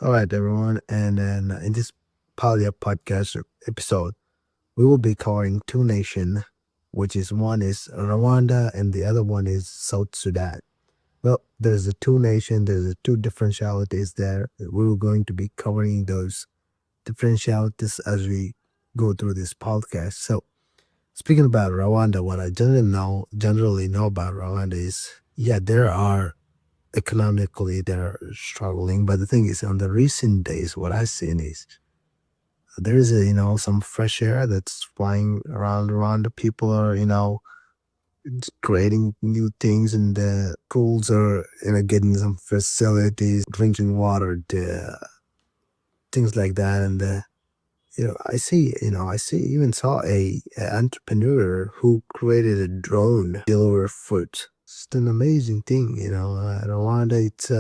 All right, everyone. And then in this Polio podcast episode, we will be covering two nations, which is one is Rwanda and the other one is South Sudan. Well, there's a two nation, there's a two differentialities there. We were going to be covering those differentialities as we go through this podcast. So, speaking about Rwanda, what I generally know about Rwanda is, yeah, there are economically they're struggling. But the thing is, on the recent days, what I've seen is there is some fresh air that's flying around. The people are creating new things, and the schools are getting some facilities, drinking water, things like that. And I see even saw a entrepreneur who created a drone deliver food. It's an amazing thing. Rwanda, it's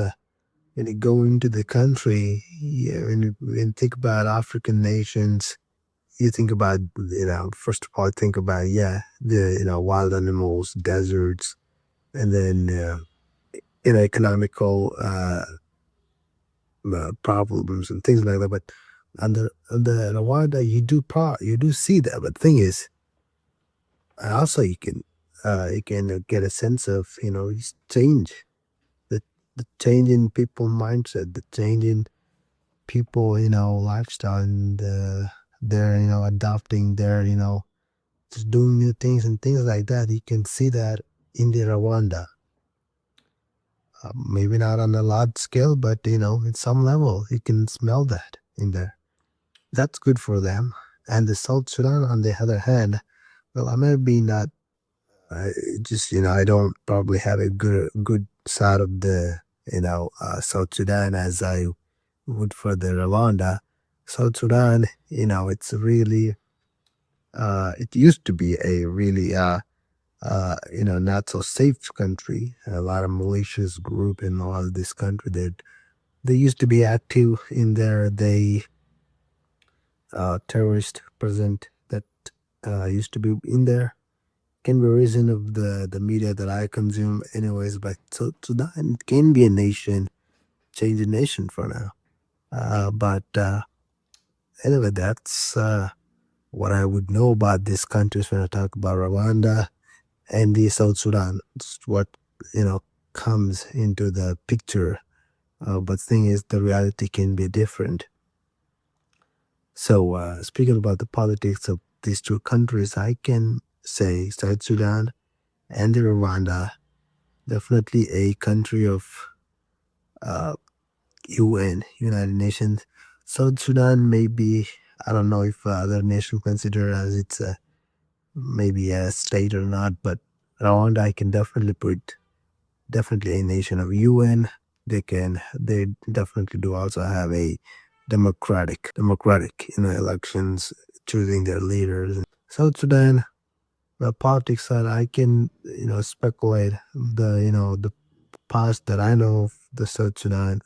when you go into the country, yeah, when you think about African nations, you think about, first of all, think about, yeah, the, wild animals, deserts, and then, economical problems and things like that. But on the Rwanda, you do see that. But the thing is, also you can get a sense of, change, the, the change in people mindset, the change in people, lifestyle, and they're, adopting their, just doing new things and things like that. You can see that in the Rwanda. Maybe not on a large scale, but in some level, you can smell that in there. That's good for them. And the South Sudan, on the other hand, well, I may be not. I just I don't probably have a good side of the South Sudan as I would for the Rwanda. South Sudan, it's really it used to be a really not so safe country. A lot of malicious group in all of this country that they used to be active in there. They terrorist present that used to be in there. Can be a reason of the media that I consume anyways, but so Sudan can be a nation, change a nation for now. But anyway, that's what I would know about these countries when I talk about Rwanda and the South Sudan. It's what comes into the picture. But thing is, the reality can be different. So speaking about the politics of these two countries, I can say South Sudan and the Rwanda, definitely a country of UN, United Nations. South Sudan maybe, I don't know if other nations consider as it's maybe a state or not, but Rwanda I can definitely put definitely a nation of UN. They definitely do also have a democratic elections, choosing their leaders. South Sudan, the politics side, I can speculate the past that I know of the South Sudan.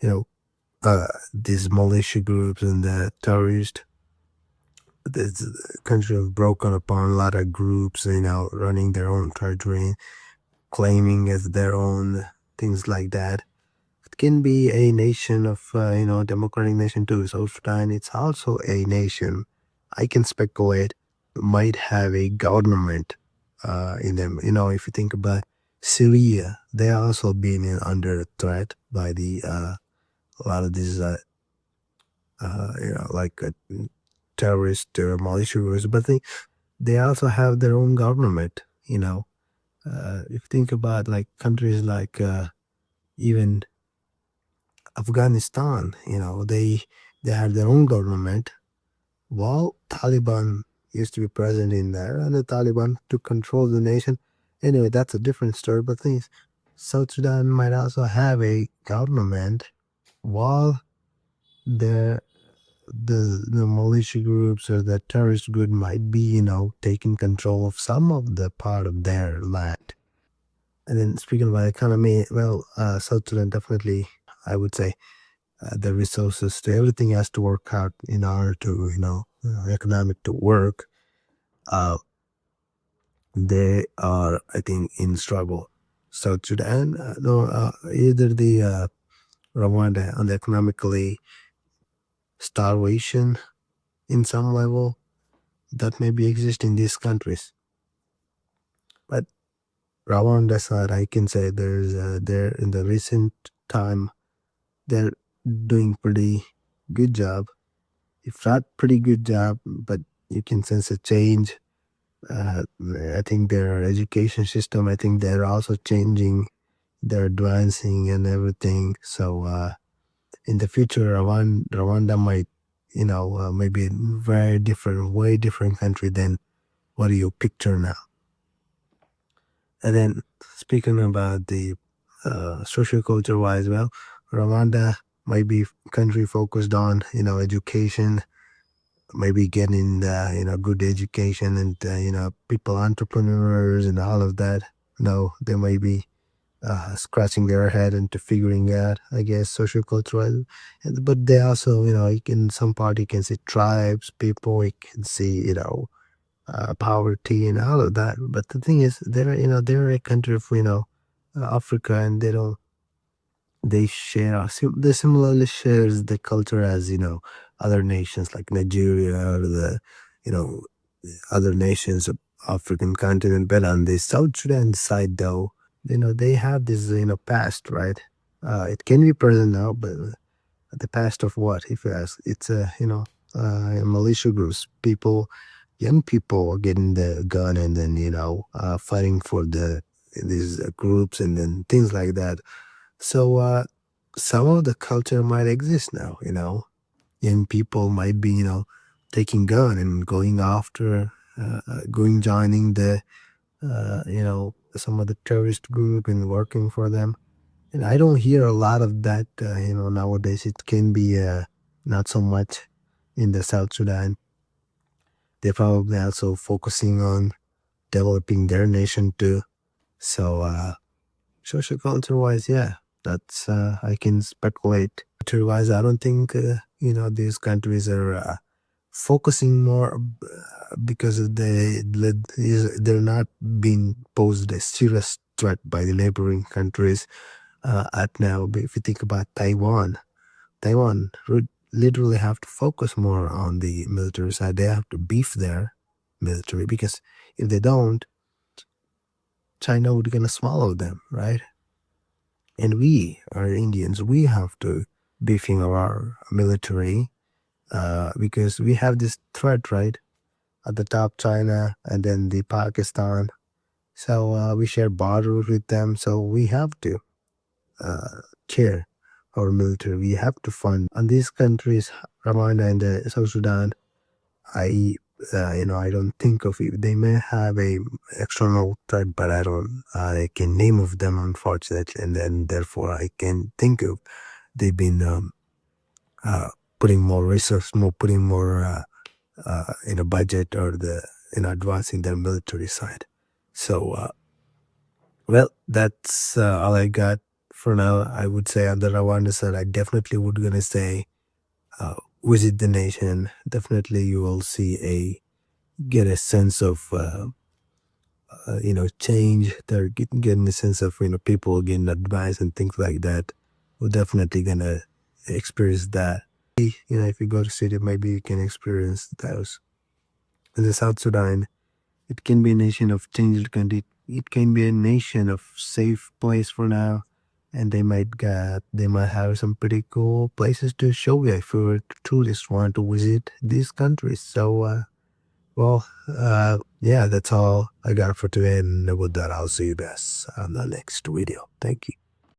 You know, these militia groups and the terrorists. This country have broken upon a lot of groups, running their own territory, claiming as their own things like that. It can be a nation of, democratic nation too. South Sudan, it's also a nation. I can speculate might have a government in them. If you think about Syria, they also been under threat by the a lot of these like terrorist or militia groups, but they also have their own government. If you think about like countries like even Afghanistan, they have their own government. While Taliban used to be present in there, and the Taliban took control of the nation. Anyway, that's a different story. But things, South Sudan might also have a government, while the the militia groups or the terrorist group might be, taking control of some of the part of their land. And then speaking about economy, well, South Sudan definitely, I would say, the resources to everything has to work out in order to, economic to work. Uh, they are, I think, in struggle. South Sudan, no, either the Rwanda on the economically starvation in some level that maybe exist in these countries. But Rwanda side, I can say there's there in the recent time they're doing pretty good job, if not pretty good job, but you can sense a change. Uh, I think their education system, I think they're also changing, they're advancing and everything. So in the future, Rwanda might, maybe a very different, way different country than what do you picture now. And then speaking about the social culture wise, well, Rwanda might be country focused on, education, maybe getting good education and people entrepreneurs and all of that. They may be scratching their head into figuring out, I guess, social cultural. But they also, in some part you can see tribes, people, you can see, poverty and all of that. But the thing is, they're a country of, Africa, and they share, they similarly shares the culture as, other nations like Nigeria or the, you know, other nations of African continent. But on the South Sudan side, though, they have this, past, right? It can be present now, but the past of what, if you ask? It's militia groups, people, young people getting the gun and then fighting for these groups and then things like that. So some of the culture might exist now. Young people might be taking gun and going after, joining the some of the terrorist group and working for them. And I don't hear a lot of that, nowadays. It can be not so much in the South Sudan. They're probably also focusing on developing their nation too. So, social culture wise, yeah, that's, I can speculate. Culture wise, I don't think, these countries are focusing more because they're not being posed a serious threat by the neighboring countries at now. But if you think about Taiwan would literally have to focus more on the military side. They have to beef their military because if they don't, China would gonna swallow them, right? And we are Indians. We have to beefing our military because we have this threat, right? At the top, China, and then the Pakistan. So we share borders with them. So we have to care our military. We have to fund. And these countries, Rwanda and South Sudan, I don't think of it. They may have a external threat, but I can name of them, unfortunately, and then therefore I can think of. They've been putting more resource, putting more in a budget or in advancing their military side. So, well, that's all I got for now. I would say on the Rwanda side, I definitely would gonna say visit the nation. Definitely, you will get a sense of change. They're getting a sense of people getting advice and things like that. We're definitely gonna experience that. If you go to city, maybe you can experience those. In the South Sudan, it can be a nation of changed country. It can be a nation of safe place for now, and they might have some pretty cool places to show you if you tourists want to visit these countries. So, well, yeah, that's all I got for today, and with that, I'll see you guys on the next video. Thank you.